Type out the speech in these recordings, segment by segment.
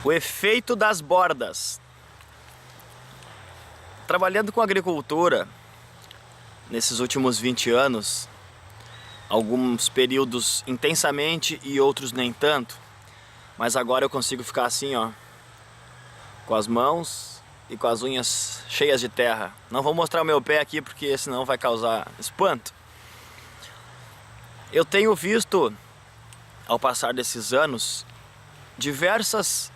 O efeito das bordas. Trabalhando com agricultura nesses últimos 20 anos, alguns períodos intensamente e outros nem tanto, mas agora eu consigo ficar assim, ó, com as mãos e com as unhas cheias de terra. Não vou mostrar o meu pé aqui porque senão vai causar espanto. Eu tenho visto, ao passar desses anos, diversas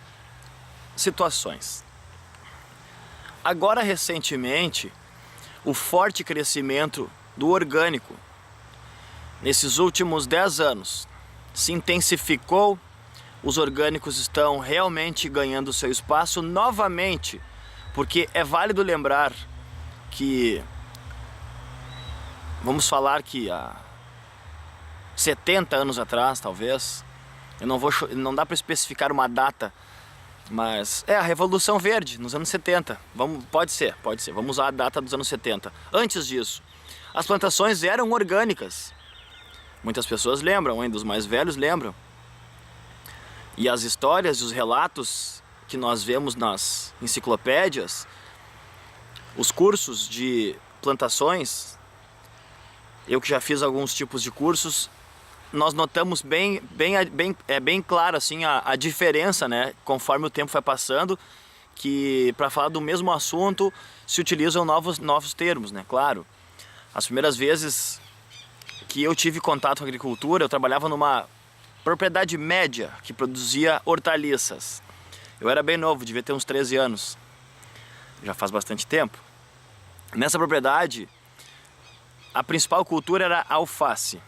situações. Agora, recentemente, o forte crescimento do orgânico nesses últimos 10 anos se intensificou. Os orgânicos estão realmente ganhando seu espaço novamente, porque é válido lembrar que, vamos falar que há 70 anos atrás, talvez, não dá para especificar uma data, mas é a Revolução Verde, nos anos 70, pode ser, vamos usar a data dos anos 70. Antes disso, as plantações eram orgânicas. Muitas pessoas lembram, ainda os mais velhos lembram. E as histórias e os relatos que nós vemos nas enciclopédias, os cursos de plantações, eu que já fiz alguns tipos de cursos, nós notamos bem claro assim a diferença, né, conforme o tempo vai passando, que para falar do mesmo assunto se utilizam novos termos, né? Claro, as primeiras vezes que eu tive contato com a agricultura, eu trabalhava numa propriedade média que produzia hortaliças. Eu era bem novo, devia ter uns 13 anos, já faz bastante tempo. Nessa propriedade, a principal cultura era a alface.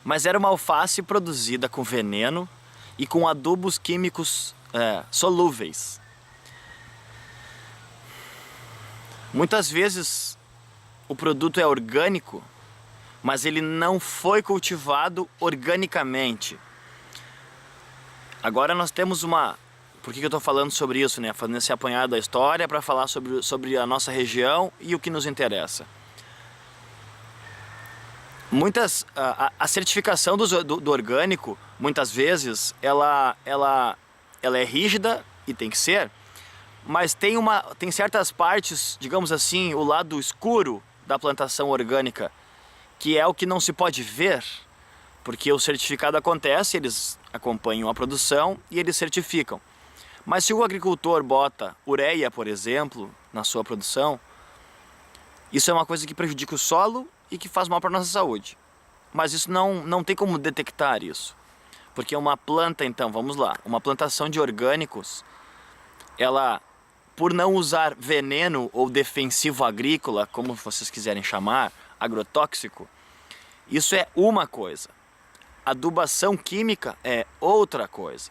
Mas era uma alface produzida com veneno e com adubos químicos solúveis. Muitas vezes o produto é orgânico, mas ele não foi cultivado organicamente. Agora nós temos uma... Por que eu estou falando sobre isso, né? Fazendo esse apanhado da história para falar sobre a nossa região e o que nos interessa. A certificação do orgânico, muitas vezes, ela é rígida e tem que ser, mas tem certas partes, digamos assim, o lado escuro da plantação orgânica, que é o que não se pode ver, porque o certificado acontece, eles acompanham a produção e eles certificam. Mas se o agricultor bota ureia, por exemplo, na sua produção, isso é uma coisa que prejudica o solo e que faz mal para a nossa saúde. Mas isso não tem como detectar isso. Porque uma planta, então, vamos lá, uma plantação de orgânicos, ela, por não usar veneno ou defensivo agrícola, como vocês quiserem chamar, agrotóxico, isso é uma coisa. Adubação química é outra coisa.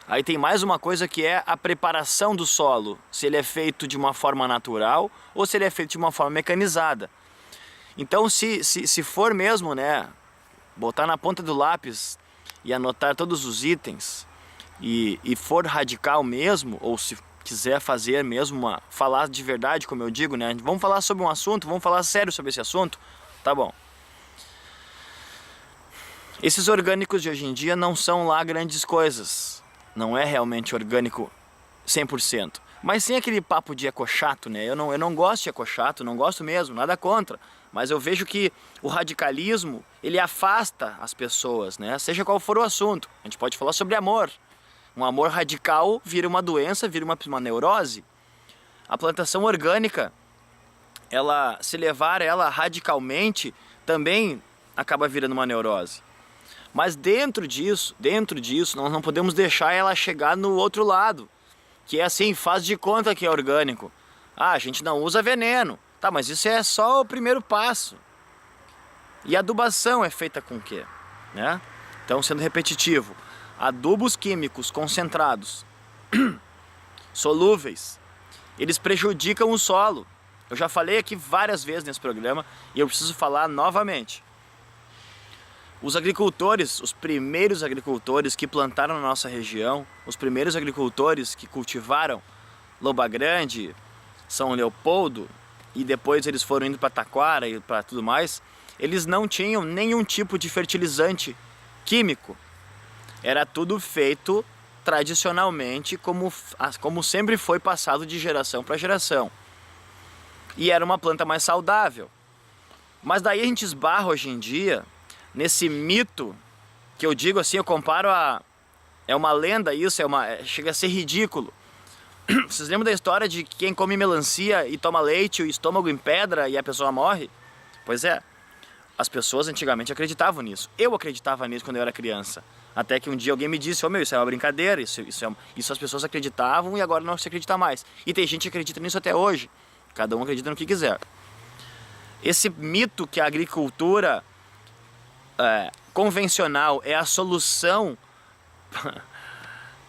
Aí tem mais uma coisa que é a preparação do solo, se ele é feito de uma forma natural ou se ele é feito de uma forma mecanizada. Então se for mesmo, né, botar na ponta do lápis e anotar todos os itens e for radical mesmo, ou se quiser fazer mesmo, falar de verdade, como eu digo, né, vamos falar sobre um assunto, vamos falar sério sobre esse assunto, tá bom. Esses orgânicos de hoje em dia não são lá grandes coisas, não é realmente orgânico 100%. Mas sem aquele papo de ecochato, né? Eu não gosto de ecochato, não gosto mesmo, nada contra. Mas eu vejo que o radicalismo, ele afasta as pessoas, né? Seja qual for o assunto. A gente pode falar sobre amor. Um amor radical vira uma doença, vira uma neurose. A plantação orgânica, se levar ela radicalmente, também acaba virando uma neurose. Mas dentro disso, nós não podemos deixar ela chegar no outro lado. Que é assim, faz de conta que é orgânico. Ah, a gente não usa veneno. Tá, mas isso é só o primeiro passo. E a adubação é feita com o quê? Né? Então, sendo repetitivo, adubos químicos concentrados, solúveis, eles prejudicam o solo. Eu já falei aqui várias vezes nesse programa e eu preciso falar novamente. Os agricultores, os primeiros agricultores que plantaram na nossa região, os primeiros agricultores que cultivaram Lomba Grande, São Leopoldo, e depois eles foram indo para Taquara e para tudo mais, eles não tinham nenhum tipo de fertilizante químico. Era tudo feito tradicionalmente, como sempre foi passado de geração para geração. E era uma planta mais saudável. Mas daí a gente esbarra hoje em dia nesse mito, que eu digo assim, eu comparo a... É uma lenda isso, chega a ser ridículo. Vocês lembram da história de quem come melancia e toma leite, o estômago em pedra e a pessoa morre? Pois é, as pessoas antigamente acreditavam nisso. Eu acreditava nisso quando eu era criança. Até que um dia alguém me disse, ô meu, isso é uma brincadeira, isso as pessoas acreditavam e agora não se acredita mais. E tem gente que acredita nisso até hoje. Cada um acredita no que quiser. Esse mito que a agricultura convencional é a solução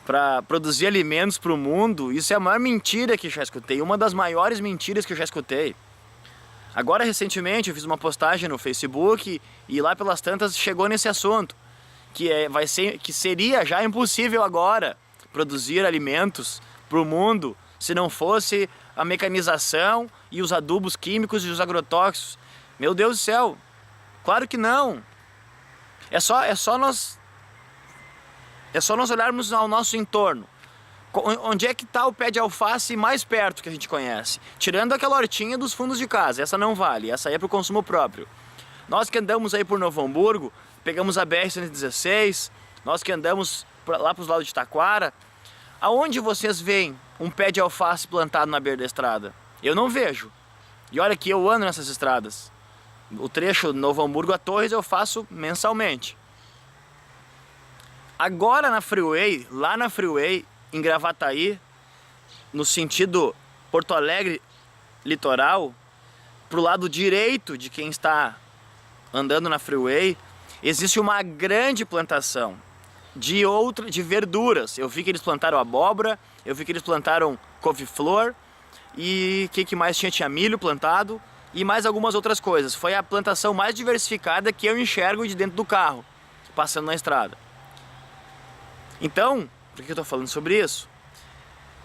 para produzir alimentos para o mundo, isso é a maior mentira que eu já escutei, uma das maiores mentiras que eu já escutei. Agora, recentemente, eu fiz uma postagem no Facebook e lá pelas tantas chegou nesse assunto, que seria já impossível agora produzir alimentos para o mundo se não fosse a mecanização e os adubos químicos e os agrotóxicos. Meu Deus do céu, claro que não. É só nós olharmos ao nosso entorno. Onde é que está o pé de alface mais perto que a gente conhece? Tirando aquela hortinha dos fundos de casa, essa não vale, essa aí é para o consumo próprio. Nós que andamos aí por Novo Hamburgo, pegamos a BR-116, nós que andamos lá para os lados de Taquara, aonde vocês veem um pé de alface plantado na beira da estrada? Eu não vejo. E olha que eu ando nessas estradas. O trecho Novo Hamburgo a Torres eu faço mensalmente. Agora na Freeway, lá na Freeway, em Gravataí, no sentido Porto Alegre litoral, pro lado direito de quem está andando na Freeway, existe uma grande plantação de verduras. Eu vi que eles plantaram abóbora, eu vi que eles plantaram couve-flor e que mais tinha? Tinha milho plantado e mais algumas outras coisas. Foi a plantação mais diversificada que eu enxergo de dentro do carro, passando na estrada. Então, por que eu estou falando sobre isso?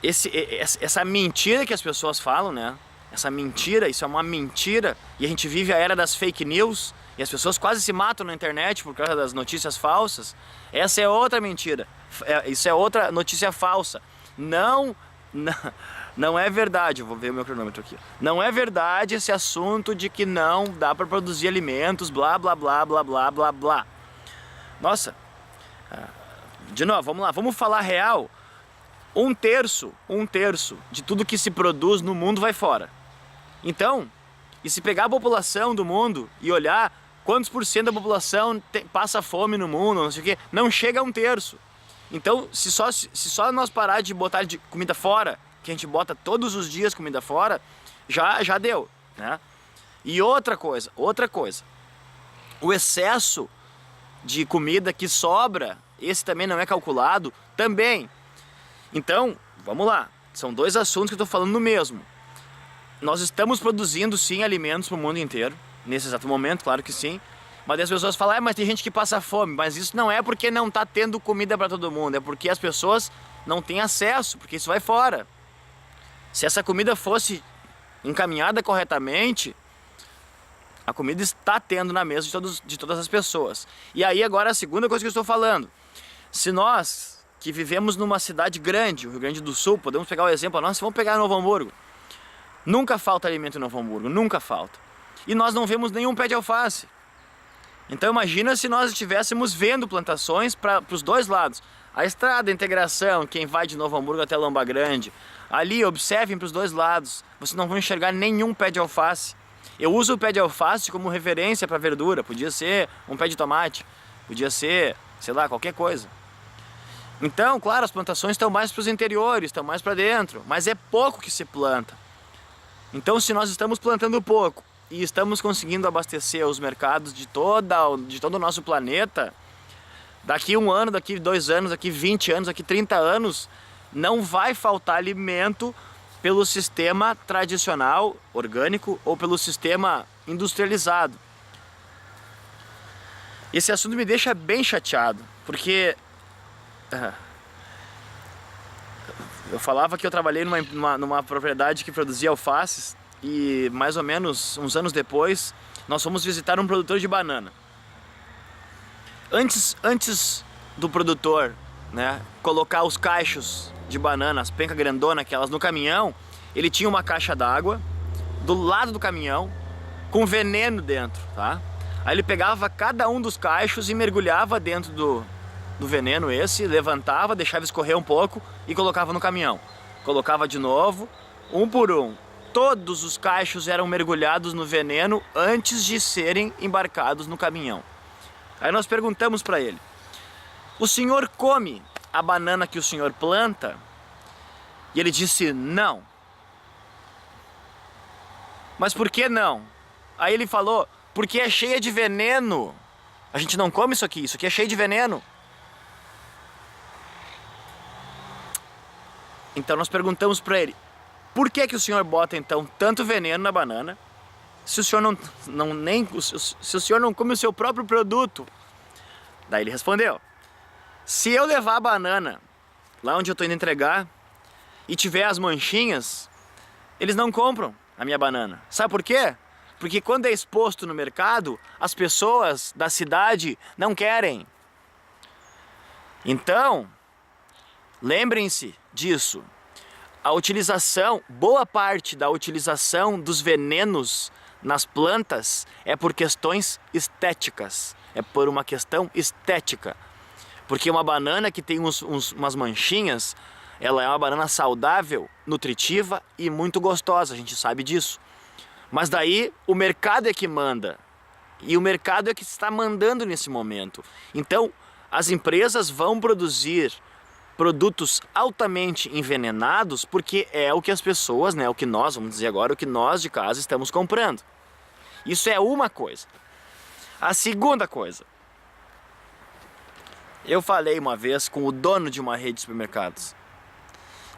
Essa mentira que as pessoas falam, né? Essa mentira, isso é uma mentira. E a gente vive a era das fake news. E as pessoas quase se matam na internet por causa das notícias falsas. Essa é outra mentira. Isso é outra notícia falsa. Não é verdade. Eu vou ver o meu cronômetro aqui. Não é verdade esse assunto de que não dá para produzir alimentos, blá, blá, blá, blá, blá, blá, blá. Nossa... De novo, vamos lá, vamos falar real. Um terço de tudo que se produz no mundo vai fora. Então, e se pegar a população do mundo e olhar quantos por cento da população passa fome no mundo, não sei o quê, não chega a um terço. Então, se só nós parar de botar de comida fora, que a gente bota todos os dias comida fora, já deu, né? E outra coisa, o excesso de comida que sobra, esse também não é calculado, também. Então, vamos lá, são dois assuntos que eu estou falando no mesmo. Nós estamos produzindo sim alimentos para o mundo inteiro, nesse exato momento, claro que sim. Mas as pessoas falam, mas tem gente que passa fome, mas isso não é porque não está tendo comida para todo mundo, é porque as pessoas não têm acesso, porque isso vai fora. Se essa comida fosse encaminhada corretamente, a comida está tendo na mesa de todas as pessoas. E aí agora a segunda coisa que eu estou falando. Se nós, que vivemos numa cidade grande, o Rio Grande do Sul, podemos pegar o exemplo, nós vamos pegar Novo Hamburgo. Nunca falta alimento em Novo Hamburgo, nunca falta. E nós não vemos nenhum pé de alface. Então imagina se nós estivéssemos vendo plantações para os dois lados. A estrada, a integração, quem vai de Novo Hamburgo até Lomba Grande. Ali, observem para os dois lados. Vocês não vão enxergar nenhum pé de alface. Eu uso o pé de alface como referência para verdura. Podia ser um pé de tomate. Podia ser, sei lá, qualquer coisa. Então, claro, as plantações estão mais para os interiores, estão mais para dentro. Mas é pouco que se planta. Então, se nós estamos plantando pouco e estamos conseguindo abastecer os mercados de todo o nosso planeta, Daqui 1 ano, daqui 2 anos, daqui 20 anos, daqui 30 anos, não vai faltar alimento pelo sistema tradicional, orgânico, ou pelo sistema industrializado. Esse assunto me deixa bem chateado, porque eu falava que eu trabalhei numa propriedade que produzia alfaces e mais ou menos uns anos depois nós fomos visitar um produtor de banana. Antes do produtor, né, colocar os cachos de banana, as pencas grandona, aquelas no caminhão, ele tinha uma caixa d'água do lado do caminhão com veneno dentro, tá? Aí ele pegava cada um dos cachos e mergulhava dentro do veneno esse, levantava, deixava escorrer um pouco e colocava no caminhão. Colocava de novo, um por um. Todos os cachos eram mergulhados no veneno antes de serem embarcados no caminhão. Aí nós perguntamos para ele: o senhor come a banana que o senhor planta? E ele disse: não. Mas por que não? Aí ele falou: porque é cheia de veneno. A gente não come isso aqui é cheio de veneno. Então nós perguntamos para ele: por que o senhor bota então tanto veneno na banana, se o senhor se o senhor não come o seu próprio produto? Daí ele respondeu: se eu levar a banana lá onde eu estou indo entregar e tiver as manchinhas, eles não compram a minha banana. Sabe por quê? Porque quando é exposto no mercado, as pessoas da cidade não querem. Então, lembrem-se disso. Boa parte da utilização dos venenos nas plantas é por questões estéticas. É por uma questão estética. Porque uma banana que tem umas manchinhas, ela é uma banana saudável, nutritiva e muito gostosa, a gente sabe disso. Mas daí o mercado é que manda. E o mercado é que está mandando nesse momento. Então, as empresas vão produzir produtos altamente envenenados porque é o que as pessoas, né, o que nós, vamos dizer agora, o que nós de casa estamos comprando. Isso é uma coisa. A segunda coisa. Eu falei uma vez com o dono de uma rede de supermercados.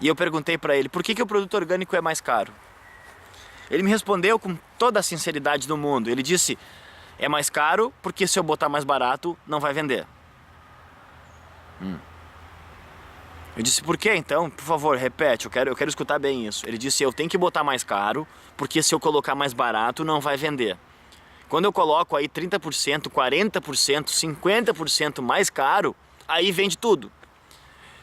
E eu perguntei para ele: por que o produto orgânico é mais caro? Ele me respondeu com toda a sinceridade do mundo. Ele disse: é mais caro porque se eu botar mais barato, não vai vender. Eu disse: por que então? Por favor, repete, eu quero escutar bem isso. Ele disse: eu tenho que botar mais caro porque se eu colocar mais barato, não vai vender. Quando eu coloco aí 30%, 40%, 50% mais caro, aí vende tudo.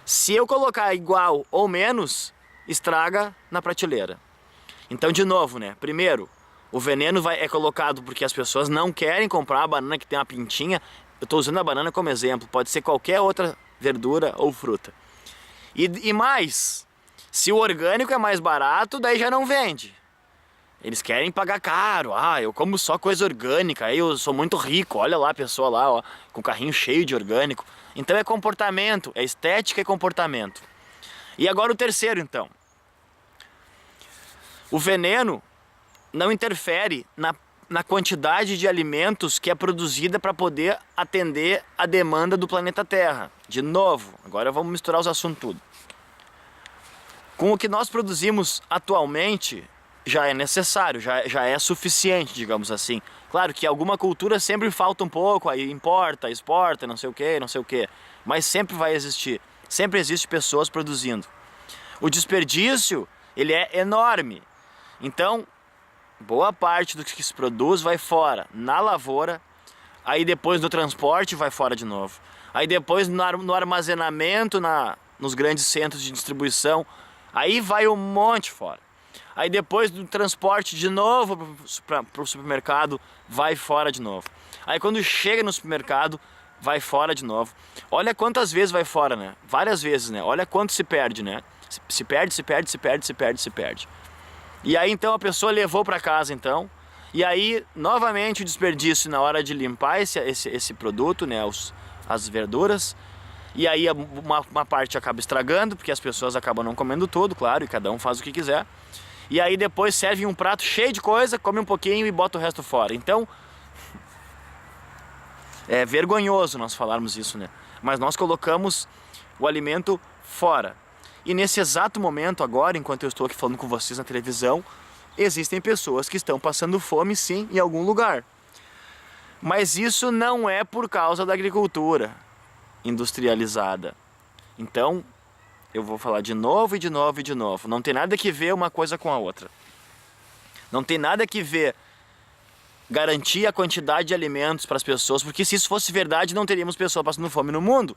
Se eu colocar igual ou menos, estraga na prateleira. Então, de novo, né? Primeiro, o veneno é colocado porque as pessoas não querem comprar a banana que tem uma pintinha. Eu estou usando a banana como exemplo, pode ser qualquer outra verdura ou fruta. E mais, se o orgânico é mais barato, daí já não vende. Eles querem pagar caro. Ah, eu como só coisa orgânica, aí eu sou muito rico. Olha lá a pessoa lá, ó, com o carrinho cheio de orgânico. Então é comportamento, é estética e comportamento. E agora o terceiro, então. O veneno não interfere na quantidade de alimentos que é produzida para poder atender a demanda do planeta Terra. De novo, agora vamos misturar os assuntos tudo. Com o que nós produzimos atualmente, já é necessário, já é suficiente, digamos assim. Claro que alguma cultura sempre falta um pouco, aí importa, exporta, não sei o que, mas sempre vai existir. Sempre existe pessoas produzindo. O desperdício, ele é enorme. Então, boa parte do que se produz vai fora, na lavoura, aí depois no transporte vai fora de novo. Aí depois no armazenamento, nos grandes centros de distribuição, aí vai um monte fora. Aí depois do transporte de novo para o supermercado, vai fora de novo. Aí quando chega no supermercado, vai fora de novo. Olha quantas vezes vai fora, né? Várias vezes, né? Olha quanto se perde, né? Se perde. E aí então a pessoa levou para casa então. E aí novamente o desperdício na hora de limpar esse produto, né? As verduras. E aí uma parte acaba estragando, porque as pessoas acabam não comendo tudo, claro, e cada um faz o que quiser. E aí depois serve um prato cheio de coisa, come um pouquinho e bota o resto fora. Então, é vergonhoso nós falarmos isso, né? mas nós colocamos o alimento fora. E nesse exato momento agora, enquanto eu estou aqui falando com vocês na televisão, existem pessoas que estão passando fome sim em algum lugar. Mas isso não é por causa da agricultura industrializada. Então, eu vou falar de novo e de novo e de novo. Não tem nada que ver uma coisa com a outra. Não tem nada que ver garantir a quantidade de alimentos para as pessoas, porque se isso fosse verdade, não teríamos pessoas passando fome no mundo.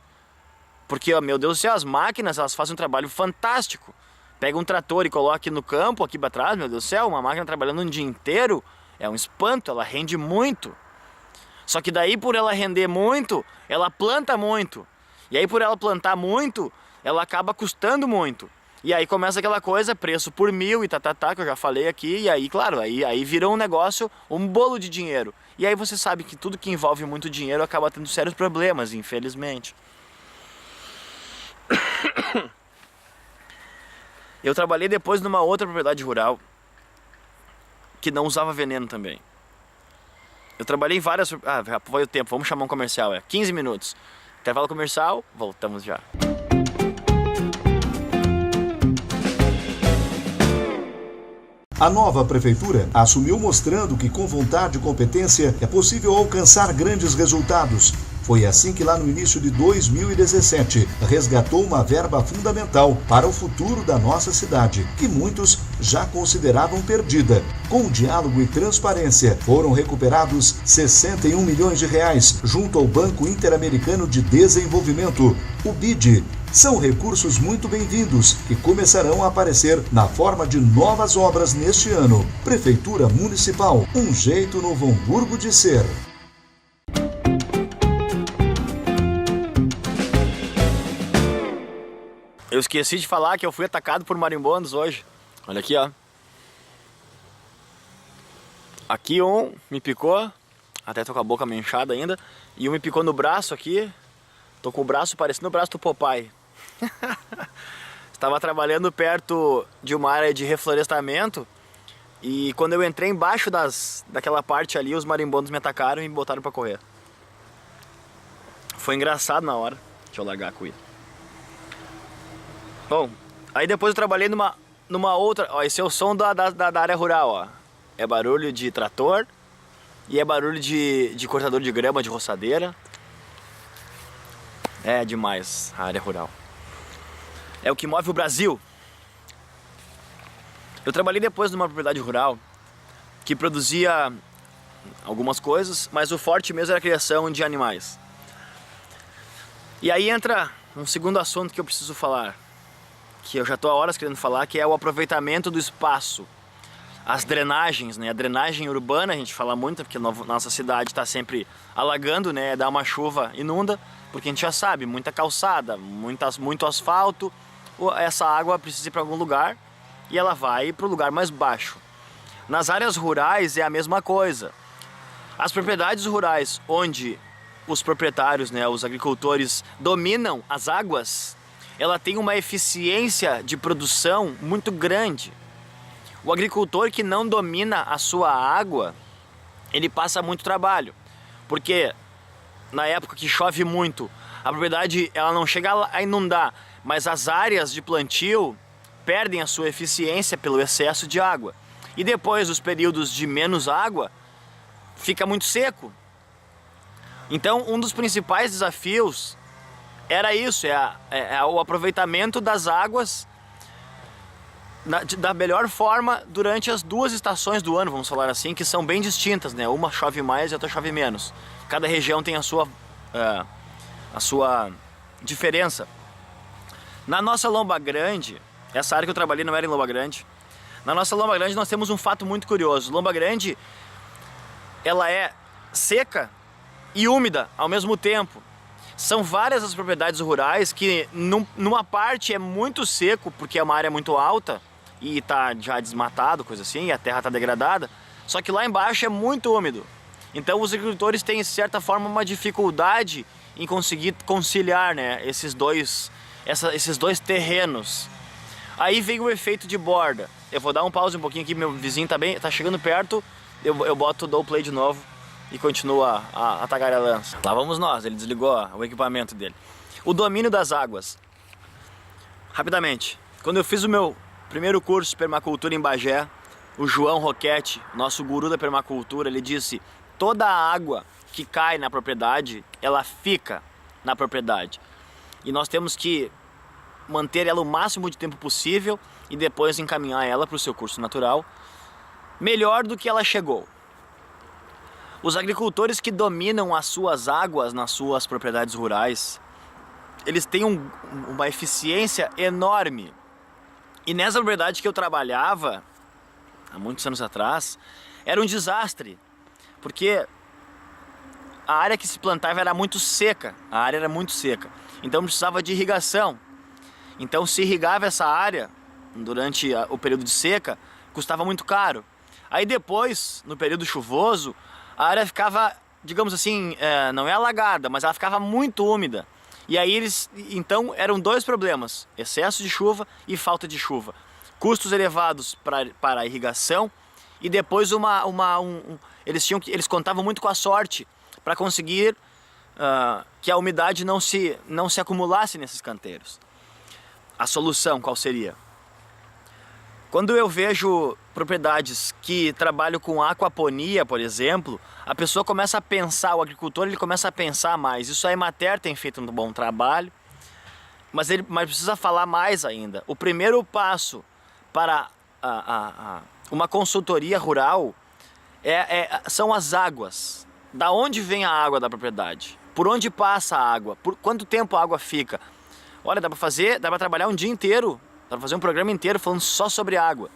Porque, ó, meu Deus do céu, as máquinas, elas fazem um trabalho fantástico. Pega um trator e coloca aqui no campo, aqui para trás, meu Deus do céu, uma máquina trabalhando um dia inteiro, é um espanto, ela rende muito. Só que daí, por ela render muito, ela planta muito. E aí, por ela plantar muito, ela acaba custando muito. E aí começa aquela coisa, preço por mil e que eu já falei aqui. E aí, claro, aí vira um negócio, um bolo de dinheiro. E aí você sabe que tudo que envolve muito dinheiro acaba tendo sérios problemas, infelizmente. Eu trabalhei depois numa outra propriedade rural que não usava veneno também. Eu trabalhei em várias... já foi o tempo, vamos chamar um comercial, 15 minutos. Intervalo comercial, voltamos já. A nova prefeitura assumiu mostrando que com vontade e competência é possível alcançar grandes resultados. Foi assim que lá no início de 2017 resgatou uma verba fundamental para o futuro da nossa cidade, que muitos já consideravam perdida. Com diálogo e transparência, foram recuperados 61 milhões de reais junto ao Banco Interamericano de Desenvolvimento, o BID. São recursos muito bem-vindos que começarão a aparecer na forma de novas obras neste ano. Prefeitura Municipal, um jeito Novo Hamburgo de ser. Eu esqueci de falar que eu fui atacado por marimbondos hoje. Olha aqui, ó. Aqui um me picou, até tô com a boca meio inchada ainda. E um me picou no braço aqui. Tô com o braço parecendo o braço do Popeye. Estava trabalhando perto de uma área de reflorestamento. E quando eu entrei embaixo daquela parte ali, os marimbondos me atacaram e me botaram pra correr. Foi engraçado na hora. Deixa eu largar a cuia. Bom, aí depois eu trabalhei numa outra... Ó, esse é o som da área rural, ó. É barulho de trator e é barulho de cortador de grama, de roçadeira. É demais a área rural. É o que move o Brasil. Eu trabalhei depois numa propriedade rural que produzia algumas coisas, mas o forte mesmo era a criação de animais. E aí entra um segundo assunto que eu preciso falar, que eu já estou há horas querendo falar, que é o aproveitamento do espaço. As drenagens, né? A drenagem urbana, a gente fala muito, porque nossa cidade está sempre alagando, né? Dá uma chuva, inunda, porque a gente já sabe, muita calçada, muito asfalto, essa água precisa ir para algum lugar e ela vai para o lugar mais baixo. Nas áreas rurais é a mesma coisa. As propriedades rurais onde os proprietários, né, os agricultores dominam as águas, ela tem uma eficiência de produção muito grande. O agricultor que não domina a sua água, ele passa muito trabalho, porque na época que chove muito, a propriedade ela não chega a inundar, mas as áreas de plantio perdem a sua eficiência pelo excesso de água. E depois dos períodos de menos água, fica muito seco. Então, um dos principais desafios era isso, o aproveitamento das águas da melhor forma durante as duas estações do ano, vamos falar assim, que são bem distintas, né? Uma chove mais e outra chove menos. Cada região tem a sua diferença. Na nossa Lomba Grande, essa área que eu trabalhei não era em Lomba Grande. Na nossa Lomba Grande nós temos um fato muito curioso. Lomba Grande, ela é seca e úmida ao mesmo tempo. São várias as propriedades rurais que numa parte é muito seco, porque é uma área muito alta e está já desmatado, coisa assim, e a terra está degradada. Só que lá embaixo é muito úmido. Então os agricultores têm, de certa forma, uma dificuldade em conseguir conciliar, né, esses dois terrenos. Aí vem o efeito de borda. Eu vou dar um pause um pouquinho aqui, meu vizinho tá chegando perto, eu dou o play de novo e continua a tagarelança. Lá vamos nós, ele desligou o equipamento dele. O domínio das águas. Rapidamente, quando eu fiz o meu primeiro curso de permacultura em Bagé, o João Roquete, nosso guru da permacultura, ele disse: toda a água que cai na propriedade, ela fica na propriedade. E nós temos que manter ela o máximo de tempo possível e depois encaminhar ela para o seu curso natural, melhor do que ela chegou. Os agricultores que dominam as suas águas nas suas propriedades rurais, eles têm uma eficiência enorme. E nessa propriedade que eu trabalhava, há muitos anos atrás, era um desastre, porque a área que se plantava era muito seca, então precisava de irrigação. Então se irrigava essa área durante o período de seca, custava muito caro. Aí depois, no período chuvoso, a área ficava, digamos assim, não é alagada, mas ela ficava muito úmida. E aí então eram dois problemas: excesso de chuva e falta de chuva. Custos elevados para a irrigação e depois eles contavam muito com a sorte para conseguir que a umidade não se acumulasse nesses canteiros. A solução qual seria? Quando eu vejo propriedades que trabalham com aquaponia, por exemplo, a pessoa começa a pensar, o agricultor ele começa a pensar mais. Isso a Emater tem feito um bom trabalho, mas precisa falar mais ainda. O primeiro passo para uma consultoria rural são as águas. Da onde vem a água da propriedade? Por onde passa a água? Por quanto tempo a água fica? Olha, dá para trabalhar um dia inteiro, dá para fazer um programa inteiro falando só sobre água.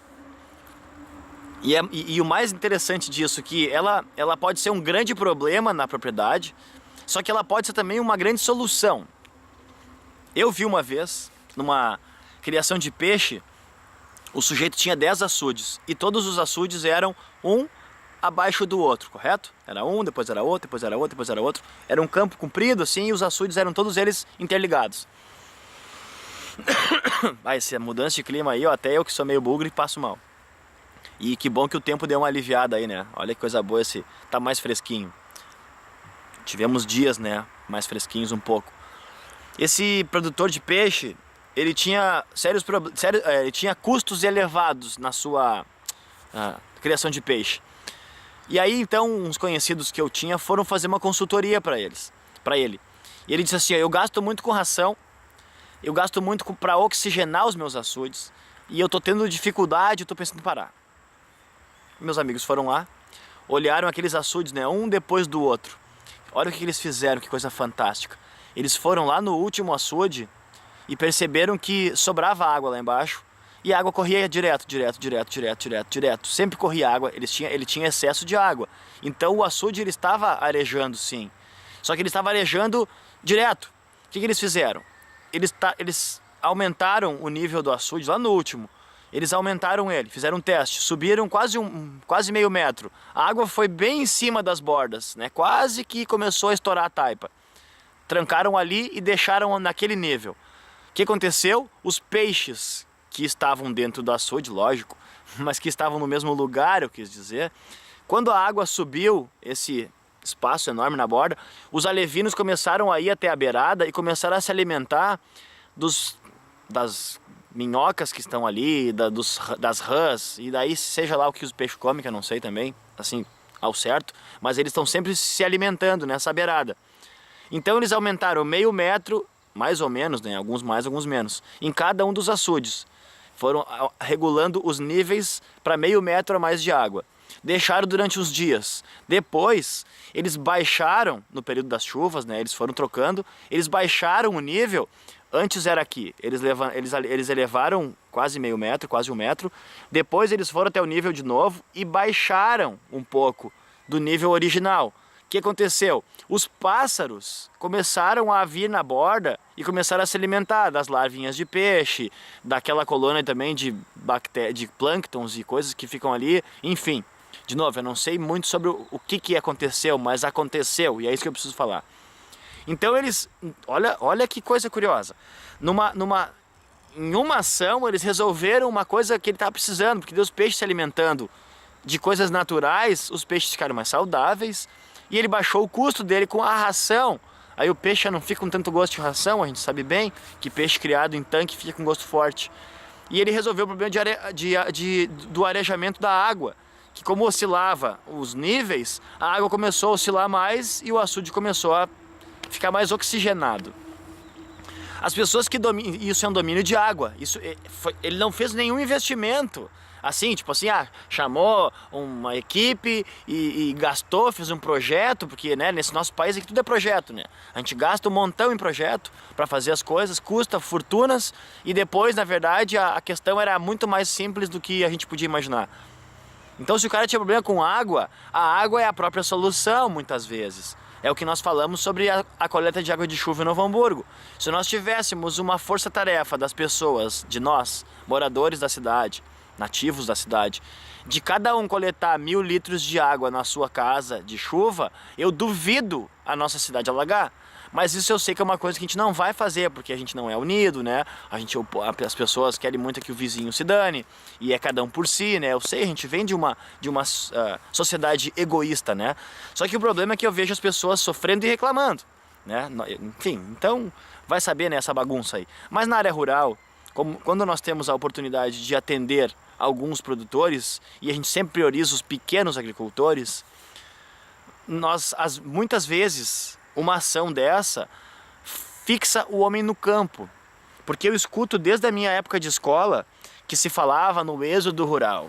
E o mais interessante disso é que ela pode ser um grande problema na propriedade, só que ela pode ser também uma grande solução. Eu vi uma vez, numa criação de peixe, o sujeito tinha 10 açudes e todos os açudes eram um abaixo do outro, correto? Era um, depois era outro, depois era outro, depois era outro. Era um campo comprido assim e os açudes eram todos eles interligados. Essa mudança de clima aí, ó, até eu que sou meio bugre passo mal. E que bom que o tempo deu uma aliviada aí, né? Olha que coisa boa tá mais fresquinho. Tivemos dias, né, mais fresquinhos um pouco. Esse produtor de peixe, ele tinha ele tinha custos elevados na sua criação de peixe. E aí então uns conhecidos que eu tinha foram fazer uma consultoria para ele. E ele disse assim: eu gasto muito com ração, eu gasto muito para oxigenar os meus açudes e eu tô tendo dificuldade, eu tô pensando em parar. Meus amigos foram lá, olharam aqueles açudes, né, um depois do outro. Olha o que eles fizeram, que coisa fantástica. Eles foram lá no último açude e perceberam que sobrava água lá embaixo e a água corria direto. Sempre corria água, ele tinha excesso de água. Então o açude ele estava arejando, sim. Só que ele estava arejando direto. O que eles fizeram? Eles aumentaram o nível do açude lá no último. Eles aumentaram ele, fizeram um teste, subiram quase meio metro. A água foi bem em cima das bordas, né? Quase que começou a estourar a taipa. Trancaram ali e deixaram naquele nível. O que aconteceu? Os peixes que estavam dentro do açude, lógico, mas que estavam no mesmo lugar, eu quis dizer, quando a água subiu, esse espaço enorme na borda, os alevinos começaram a ir até a beirada e começaram a se alimentar das minhocas que estão ali, das rãs, e daí seja lá o que os peixes comem, que eu não sei também, assim, ao certo, mas eles estão sempre se alimentando nessa beirada. Então eles aumentaram meio metro, mais ou menos, né, alguns mais, alguns menos, em cada um dos açudes. Foram regulando os níveis para meio metro a mais de água. Deixaram durante uns dias. Depois, eles baixaram, no período das chuvas, né, eles foram trocando, eles baixaram o nível. Antes era aqui, eles elevaram quase meio metro, quase 1 metro. Depois eles foram até o nível de novo e baixaram um pouco do nível original. O que aconteceu? Os pássaros começaram a vir na borda e começaram a se alimentar das larvinhas de peixe, daquela colônia também de plânctons e coisas que ficam ali, enfim. De novo, eu não sei muito sobre o que aconteceu, mas aconteceu e é isso que eu preciso falar. Então eles, olha que coisa curiosa, em uma ação eles resolveram uma coisa que ele estava precisando, porque os peixes se alimentando de coisas naturais, os peixes ficaram mais saudáveis E ele baixou o custo dele com a ração. Aí o peixe já não fica com tanto gosto de ração, a gente sabe bem que peixe criado em tanque fica com gosto forte. E ele resolveu o problema do arejamento da água, que como oscilava os níveis, a água começou a oscilar mais e o açude começou a ficar mais oxigenado. As pessoas que dominam, isso é um domínio de água, ele não fez nenhum investimento. Assim, tipo assim, chamou uma equipe e gastou, fez um projeto, porque né, nesse nosso país aqui tudo é projeto, né? A gente gasta um montão em projeto para fazer as coisas, custa fortunas e depois, na verdade, a questão era muito mais simples do que a gente podia imaginar. Então, se o cara tinha problema com água, a água é a própria solução, muitas vezes. É o que nós falamos sobre a coleta de água de chuva em Novo Hamburgo. Se nós tivéssemos uma força-tarefa das pessoas, de nós, moradores da cidade, nativos da cidade, de cada um coletar 1000 litros de água na sua casa de chuva, eu duvido a nossa cidade alagar. Mas isso eu sei que é uma coisa que a gente não vai fazer, porque a gente não é unido, né? As pessoas querem muito que o vizinho se dane, e é cada um por si, né? Eu sei, a gente vem de uma sociedade egoísta, né? Só que o problema é que eu vejo as pessoas sofrendo e reclamando, né? Enfim, então vai saber, né, essa bagunça aí. Mas na área rural, quando nós temos a oportunidade de atender alguns produtores, e a gente sempre prioriza os pequenos agricultores, muitas vezes uma ação dessa fixa o homem no campo. Porque eu escuto desde a minha época de escola que se falava no êxodo rural,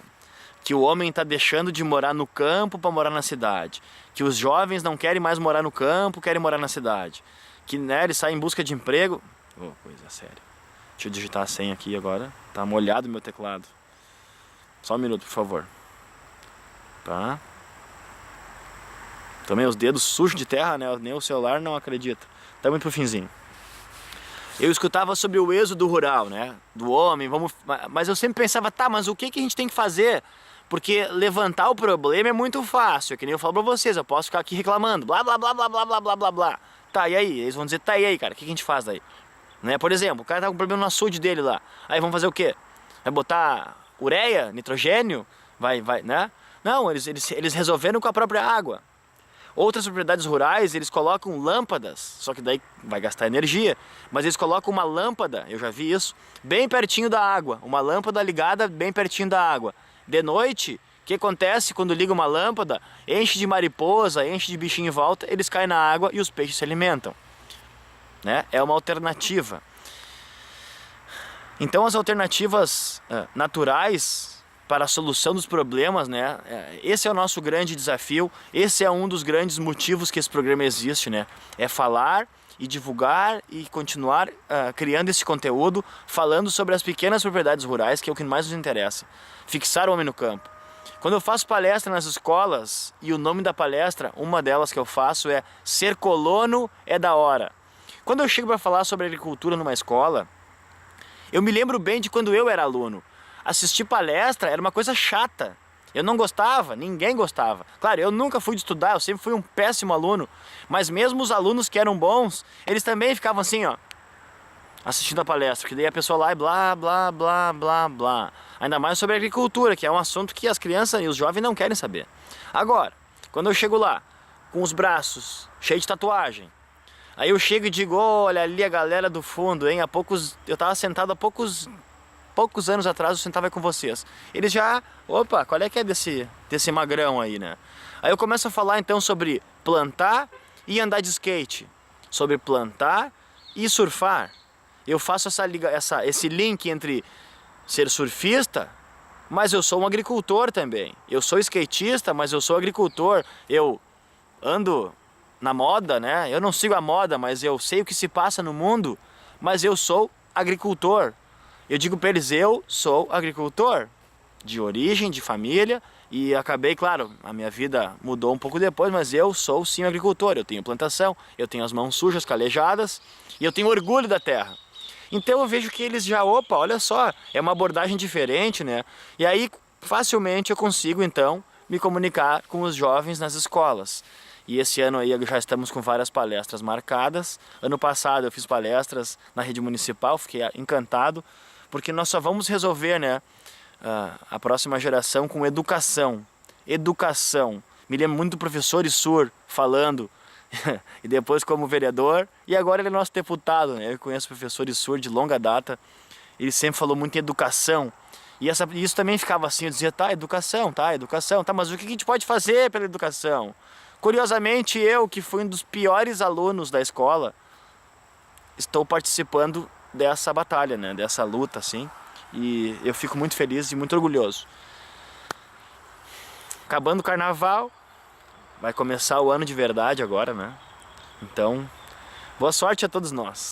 que o homem está deixando de morar no campo para morar na cidade, que os jovens não querem mais morar no campo, querem morar na cidade, que né, eles saem em busca de emprego. Oh, coisa séria. Deixa eu digitar a senha aqui agora, tá molhado o meu teclado. Só um minuto, por favor. Tá. Também os dedos sujos de terra, né? Nem o celular não acredita. Estamos indo pro finzinho. Eu escutava sobre o êxodo rural, né? Do homem, mas eu sempre pensava, tá, mas o que a gente tem que fazer? Porque levantar o problema é muito fácil, é que nem eu falo pra vocês, eu posso ficar aqui reclamando, blá, blá, blá, blá, blá, blá, blá, blá, blá. Tá, e aí? Eles vão dizer, tá, e aí, cara, o que a gente faz daí? Né? Por exemplo, o cara tá com problema no açude dele lá. Aí vamos fazer o quê? Vai botar ureia, nitrogênio? Vai, né? Não, eles resolveram com a própria água. Outras propriedades rurais, eles colocam lâmpadas, só que daí vai gastar energia, mas eles colocam uma lâmpada, eu já vi isso, bem pertinho da água, uma lâmpada ligada bem pertinho da água. De noite, o que acontece quando liga uma lâmpada? Enche de mariposa, enche de bichinho em volta, eles caem na água e os peixes se alimentam. Né? É uma alternativa. Então as alternativas naturais para a solução dos problemas, né? Esse é o nosso grande desafio, esse é um dos grandes motivos que esse programa existe, né? É falar e divulgar e continuar criando esse conteúdo, falando sobre as pequenas propriedades rurais, que é o que mais nos interessa. Fixar o homem no campo. Quando eu faço palestra nas escolas, e o nome da palestra, uma delas que eu faço é Ser Colono é da Hora. Quando eu chego para falar sobre agricultura numa escola, eu me lembro bem de quando eu era aluno. Assistir palestra era uma coisa chata. Eu não gostava, ninguém gostava. Claro, eu nunca fui de estudar, eu sempre fui um péssimo aluno. Mas mesmo os alunos que eram bons, eles também ficavam assim, ó, assistindo a palestra. Porque daí a pessoa lá e blá, blá, blá, blá, blá. Ainda mais sobre agricultura, que é um assunto que as crianças e os jovens não querem saber. Agora, quando eu chego lá, com os braços cheios de tatuagem, aí eu chego e digo, olha ali a galera do fundo, hein? Eu tava sentado há poucos anos atrás, eu sentava com vocês. Eles já, opa, qual é que é desse magrão aí, né? Aí eu começo a falar então sobre plantar e andar de skate. Sobre plantar e surfar. Eu faço esse link entre ser surfista, mas eu sou um agricultor também. Eu sou skatista, mas eu sou agricultor. Eu ando na moda, né? Eu não sigo a moda, mas eu sei o que se passa no mundo, mas eu sou agricultor. Eu digo para eles, eu sou agricultor, de origem, de família, e acabei, claro, a minha vida mudou um pouco depois, mas eu sou sim agricultor. Eu tenho plantação, eu tenho as mãos sujas, calejadas, e eu tenho orgulho da terra. Então eu vejo que eles já, opa, olha só, é uma abordagem diferente, né? E aí facilmente eu consigo então me comunicar com os jovens nas escolas. E esse ano aí já estamos com várias palestras marcadas. Ano passado eu fiz palestras na rede municipal, fiquei encantado, porque nós só vamos resolver, né, a próxima geração com educação. Educação. Me lembro muito do professor Issur falando, e depois como vereador, e agora ele é nosso deputado, né? Eu conheço o professor Issur de longa data, ele sempre falou muito em educação, e isso também ficava assim, eu dizia, educação, mas o que a gente pode fazer pela educação? Curiosamente, eu, que fui um dos piores alunos da escola, estou participando dessa batalha, né? Dessa luta, assim, e eu fico muito feliz e muito orgulhoso. Acabando o carnaval, vai começar o ano de verdade agora, né? Então, boa sorte a todos nós.